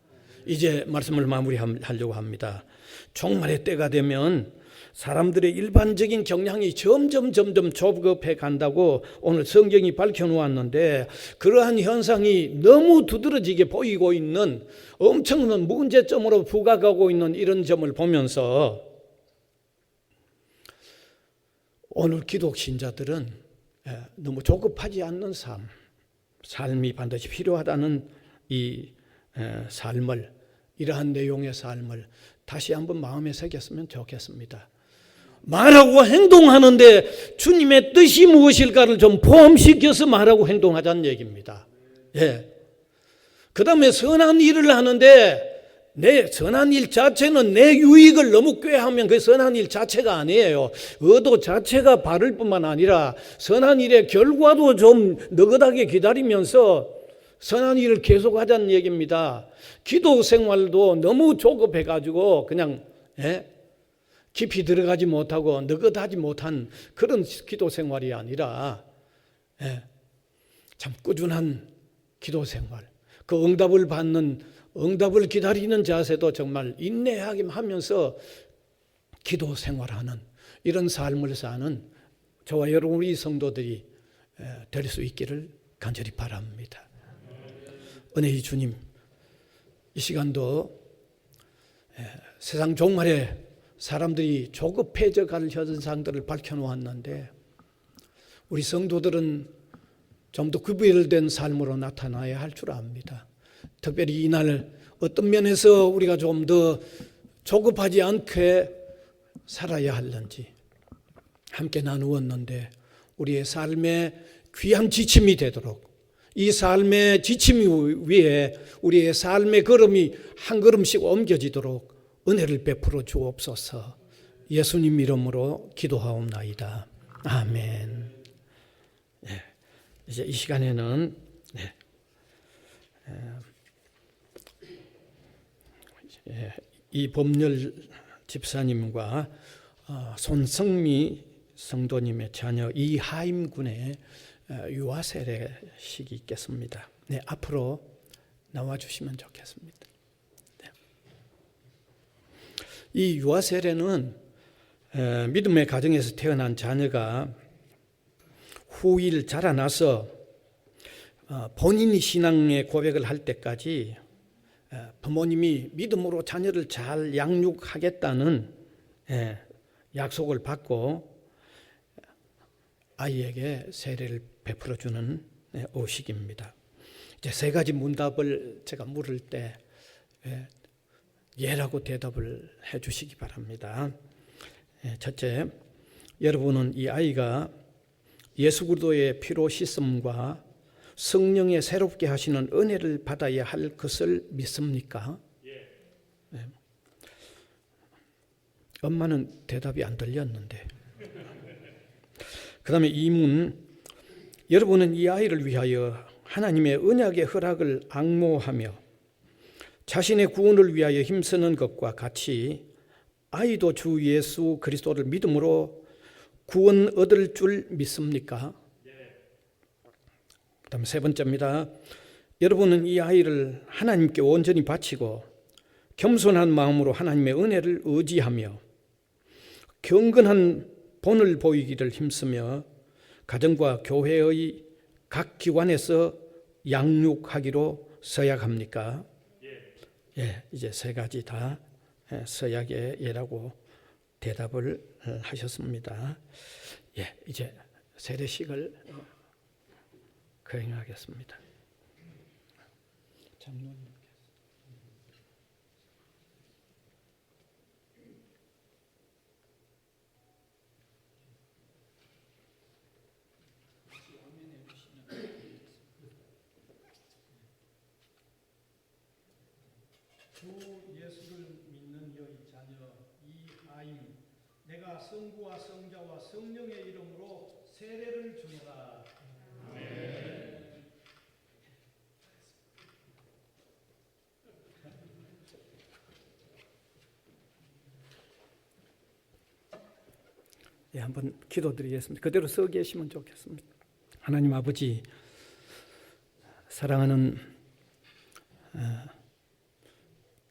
이제 말씀을 마무리하려고 합니다. 종말의 때가 되면 사람들의 일반적인 경향이 점점 좁급해 간다고 오늘 성경이 밝혀놓았는데, 그러한 현상이 너무 두드러지게 보이고 있는 엄청난 문제점으로 부각하고 있는 이런 점을 보면서 오늘 기독 신자들은 너무 조급하지 않는 삶이 반드시 필요하다는 이 삶을, 이러한 내용의 삶을 다시 한번 마음에 새겼으면 좋겠습니다. 말하고 행동하는데 주님의 뜻이 무엇일까를 좀 포함시켜서 말하고 행동하자는 얘기입니다. 그 다음에 선한 일을 하는데 내 선한 일 자체는 내 유익을 너무 꾀하면 그 선한 일 자체가 아니에요. 의도 자체가 바를 뿐만 아니라 선한 일의 결과도 좀 느긋하게 기다리면서 선한 일을 계속하자는 얘기입니다. 기도 생활도 너무 조급해가지고 그냥 깊이 들어가지 못하고 느긋하지 못한 그런 기도 생활이 아니라 참 꾸준한 기도 생활, 그 응답을 기다리는 자세도 정말 인내하게 하면서 기도 생활하는 이런 삶을 사는 저와 여러분 우리 성도들이 될 수 있기를 간절히 바랍니다. 은혜의 주님, 이 시간도 세상 종말에 사람들이 조급해져 갈 현상들을 밝혀놓았는데 우리 성도들은 좀 더 구별된 삶으로 나타나야 할 줄 압니다. 특별히 이날 어떤 면에서 우리가 좀 더 조급하지 않게 살아야 할는지 함께 나누었는데 우리의 삶의 귀한 지침이 되도록, 이 삶의 지침 위에 우리의 삶의 걸음이 한 걸음씩 옮겨지도록 은혜를 베풀어 주옵소서. 예수님 이름으로 기도하옵나이다. 아멘. 이제 이 시간에는 이범열 집사님과 손성미 성도님의 자녀 이하임 군의 유아 세례식이 있겠습니다. 앞으로 나와 주시면 좋겠습니다. 이 유아 세례는 믿음의 가정에서 태어난 자녀가 후일 자라나서 본인이 신앙의 고백을 할 때까지 부모님이 믿음으로 자녀를 잘 양육하겠다는 약속을 받고 아이에게 세례를 베풀어 주는 오식입니다. 이제 세 가지 문답을 제가 물을 때 예라고 대답을 해 주시기 바랍니다. 첫째, 여러분은 이 아이가 예수 그리스도의 피로 씻음과 성령의 새롭게 하시는 은혜를 받아야 할 것을 믿습니까? 엄마는 대답이 안 들렸는데. 그 다음에 2문, 여러분은 이 아이를 위하여 하나님의 언약의 허락을 앙모하며 자신의 구원을 위하여 힘쓰는 것과 같이 아이도 주 예수 그리스도를 믿음으로 구원 얻을 줄 믿습니까? 그 다음에 세 번째입니다. 여러분은 이 아이를 하나님께 온전히 바치고 겸손한 마음으로 하나님의 은혜를 의지하며 경건한 본을 보이기를 힘쓰며 가정과 교회의 각 기관에서 양육하기로 서약합니까? 이제 세 가지 다 서약의 예라고 대답을 하셨습니다. 이제 세례식을 거행하겠습니다. 장로님. 주 예수를 믿는 여의 자녀 이하임, 내가 성부와 성자와 성령의 이름으로 세례를 주노라. 아멘. 한번 기도드리겠습니다. 그대로 서 계시면 좋겠습니다. 하나님 아버지, 사랑하는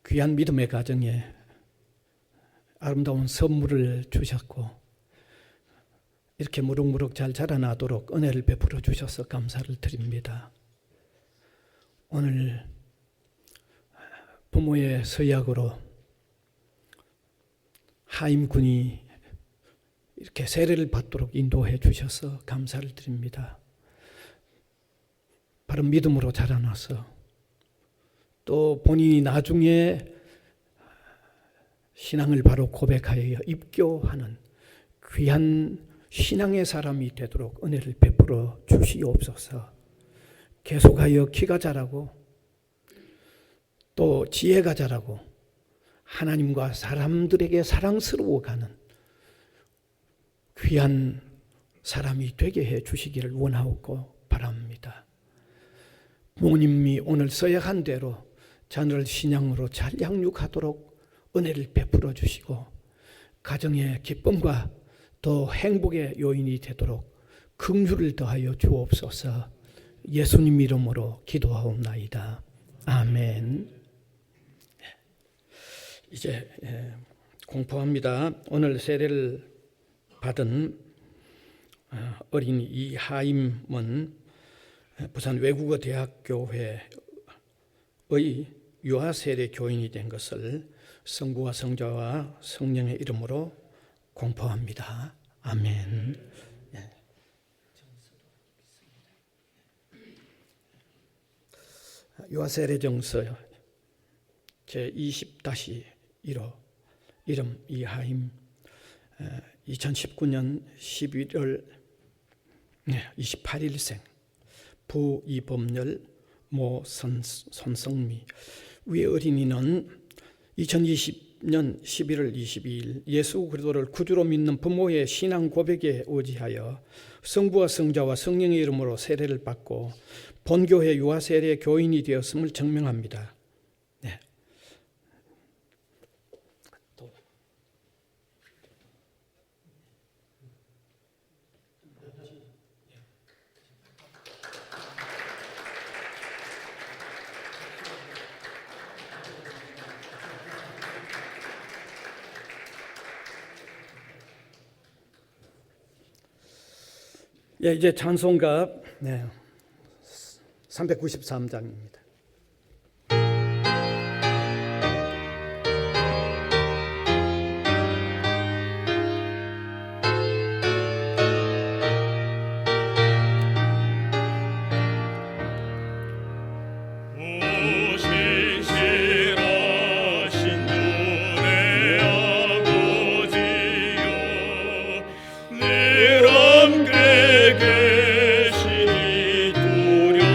귀한 믿음의 가정에 아름다운 선물을 주셨고 이렇게 무럭무럭 잘 자라나도록 은혜를 베풀어 주셔서 감사를 드립니다. 오늘 부모의 서약으로 하임 군이 이렇게 세례를 받도록 인도해 주셔서 감사를 드립니다. 바른 믿음으로 자라나서 또 본인이 나중에 신앙을 바로 고백하여 입교하는 귀한 신앙의 사람이 되도록 은혜를 베풀어 주시옵소서. 계속하여 키가 자라고 또 지혜가 자라고 하나님과 사람들에게 사랑스러워가는 귀한 사람이 되게 해 주시기를 원하고 바랍니다. 부모님이 오늘 서약한 대로 자녀를 신앙으로 잘 양육하도록 은혜를 베풀어 주시고 가정의 기쁨과 또 행복의 요인이 되도록 긍휼을 더하여 주옵소서. 예수님 이름으로 기도하옵나이다. 아멘. 이제 공포합니다. 오늘 세례를 받은 어린 이하임은 부산 외국어 대학교회의 유아 세례 교인이 된 것을 성부와 성자와 성령의 이름으로 공포합니다. 아멘. 유아세례정서 제20-1호 이름 이하임 2019년 11월 28일생 부 이범열 모 손성미. 위 어린이는 2020년 11월 22일 예수 그리스도를 구주로 믿는 부모의 신앙 고백에 의지하여 성부와 성자와 성령의 이름으로 세례를 받고 본교회 유아세례 교인이 되었음을 증명합니다. 네. 예, 이제 찬송가 393장입니다. 계시니 두려움네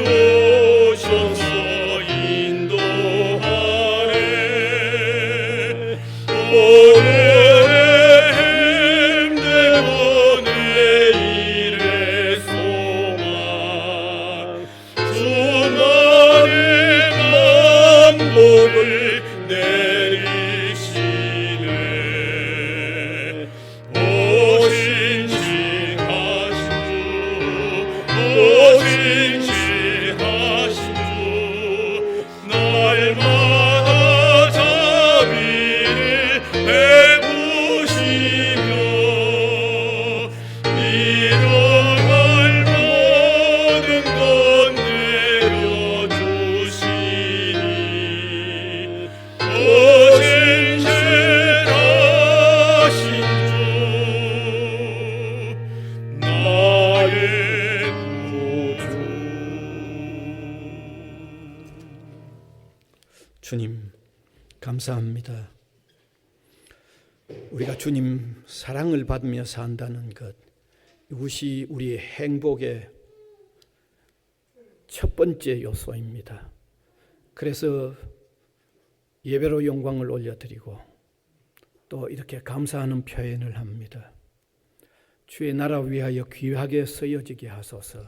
오셔서 인도하네. 오늘의 힘들고 내일의 소망 주만의 만복을 내리시네. 오신지하신 주 날마다 자비를 베푸시며 일어날 모든 것 내려주시니 오신실하신 주 나의 구주. 주님 감사합니다. 우리가 주님 사랑을 받으며 산다는 것, 이것이 우리의 행복의 첫 번째 요소입니다. 그래서 예배로 영광을 올려드리고 또 이렇게 감사하는 표현을 합니다. 주의 나라 위하여 귀하게 쓰여지게 하소서.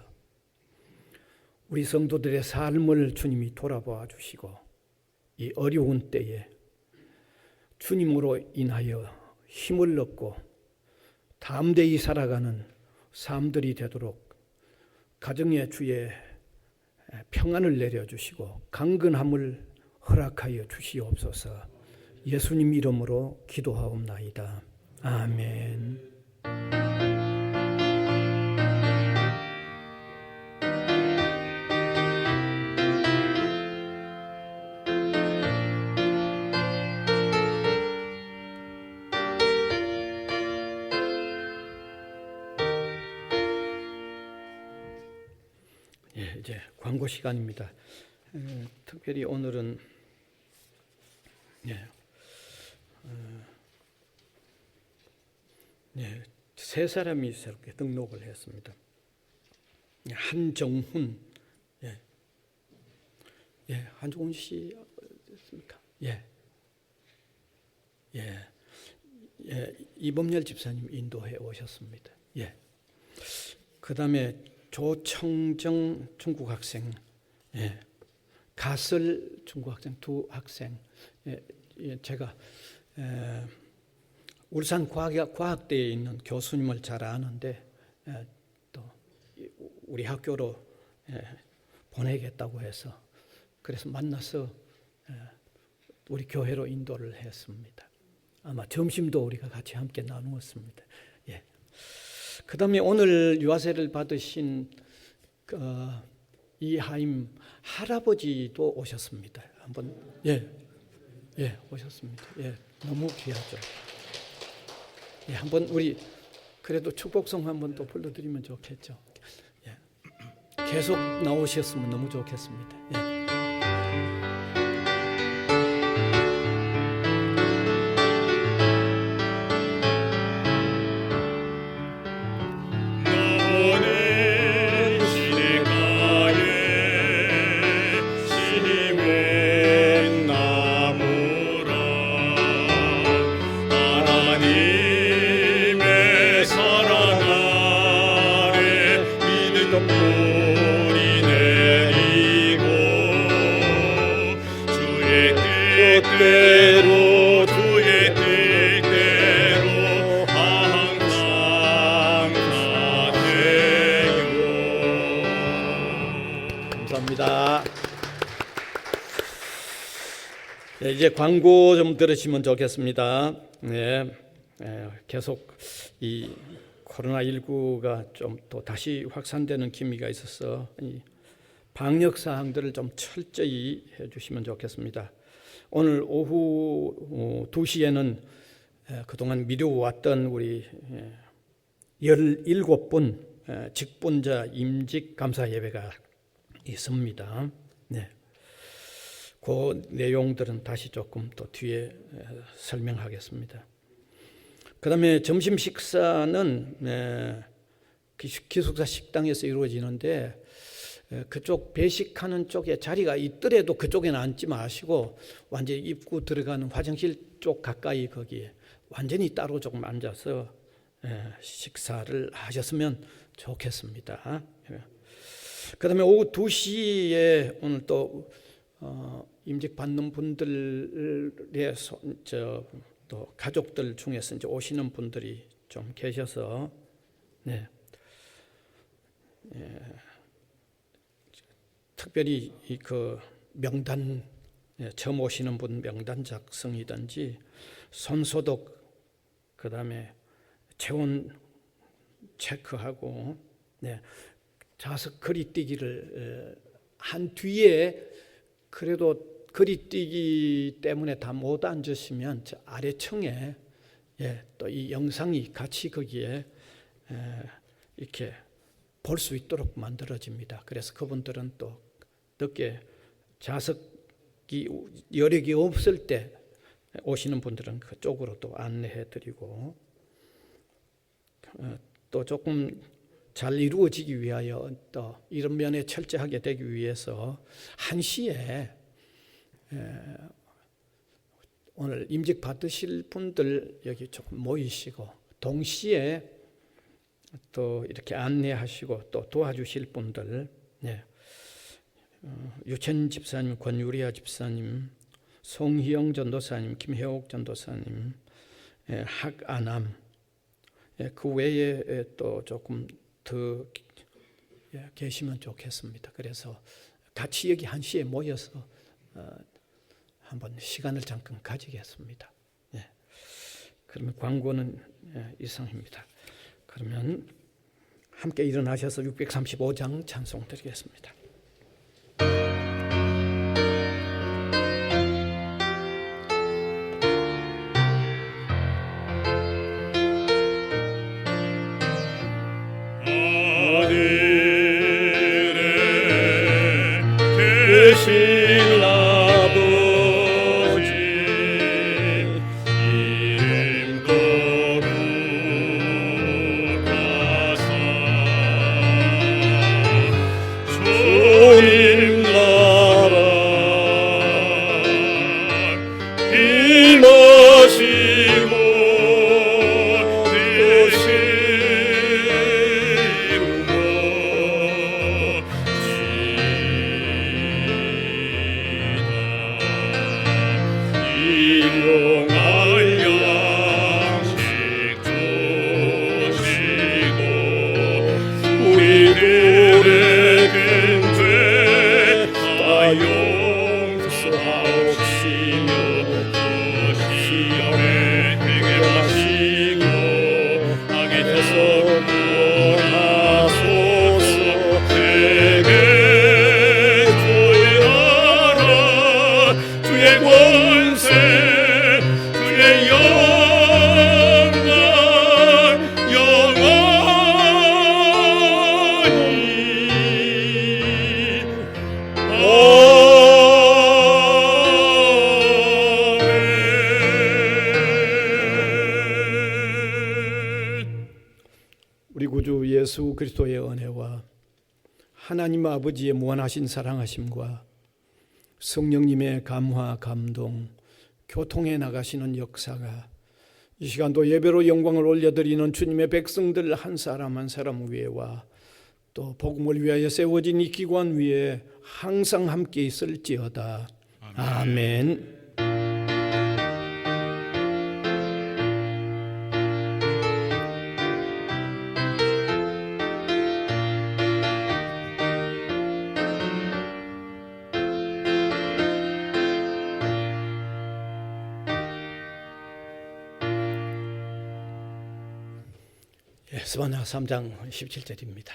우리 성도들의 삶을 주님이 돌아보아 주시고 이 어려운 때에 주님으로 인하여 힘을 얻고 담대히 살아가는 삶들이 되도록 가정에 주의 평안을 내려주시고 강건함을 허락하여 주시옵소서. 예수님 이름으로 기도하옵나이다. 아멘. 이제 광고 시간입니다. 특별히 오늘은 세 사람이 새롭게 등록을 했습니다. 한정훈, 한정훈 씨였습니까? 이범열 집사님 인도해 오셨습니다. 그 다음에 조청정 중국 학생, 가설 중국 학생 두 학생, 제가 울산 과학대에 있는 교수님을 잘 아는데 또 우리 학교로 보내겠다고 해서 그래서 만나서 우리 교회로 인도를 했습니다. 아마 점심도 우리가 같이 함께 나누었습니다. 그 다음에 오늘 유아세를 받으신 이하임 할아버지도 오셨습니다. 한번 오셨습니다. 너무 귀하죠. 한번 우리 그래도 축복성 한번 또 불러드리면 좋겠죠. 계속 나오셨으면 너무 좋겠습니다. 주의 뜻대로 항상 가세요. 감사합니다. 이제 광고 좀 들으시면 좋겠습니다. 계속 이 코로나19가 좀 또 다시 확산되는 기미가 있어서 이 방역 사항들을 좀 철저히 해주시면 좋겠습니다. 오늘 오후 2시에는 그동안 미뤄왔던 우리 17분 직분자 임직 감사 예배가 있습니다. 그 내용들은 다시 조금 또 뒤에 설명하겠습니다. 그 다음에 점심 식사는 기숙사 식당에서 이루어지는데 그쪽 배식하는 쪽에 자리가 있더라도 그쪽에는 앉지 마시고 완전히 입구 들어가는 화장실 쪽 가까이 거기에 완전히 따로 조금 앉아서 식사를 하셨으면 좋겠습니다. 그 다음에 오후 2시에 오늘 또 임직 받는 분들의 또 가족들 중에서 이제 오시는 분들이 좀 계셔서 특별히 그 명단 처음 오시는 분 명단 작성이든지 손소독 그 다음에 체온 체크하고 좌석 거리뛰기를 한 뒤에 그래도 거리뛰기 때문에 다 못 앉으시면 저 아래층에 또 이 영상이 같이 거기에 이렇게 볼 수 있도록 만들어집니다. 그래서 그분들은 또 늦게 좌석이 여력이 없을 때 오시는 분들은 그쪽으로 또 안내해드리고 또 조금 잘 이루어지기 위하여 또 이런 면에 철저하게 되기 위해서 1시에 오늘 임직 받으실 분들 여기 조금 모이시고 동시에 또 이렇게 안내하시고 또 도와주실 분들 유천 집사님, 권유리아 집사님, 송희영 전도사님, 김혜옥 전도사님, 학아남 그 외에 또 조금 더 계시면 좋겠습니다. 그래서 같이 여기 1시에 모여서 한번 시간을 잠깐 가지겠습니다. 그러면 광고는 이상입니다. 그러면 함께 일어나셔서 635장 찬송 드리겠습니다. 계신 아버지 이름 거룩하사 주님 나라 임하시고 일용할 양식 주시고 우리들의 근죄 다 용서하옵시며 그 시험에 들게 마시고 악에서 구원하소서. 내게 주의 나라 주의 권세 주의 영광 영원히 아멘. 우리 구주 예수 그리스도의 은혜와 하나님 아버지의 무한하신 사랑하심과 성령님의 감화 감동 교통해 나가시는 역사가 이 시간도 예배로 영광을 올려드리는 주님의 백성들 한 사람 한 사람 위에와 또 복음을 위하여 세워진 이 기관 위에 항상 함께 있을지어다. 아멘. 스바냐 3장 17절입니다.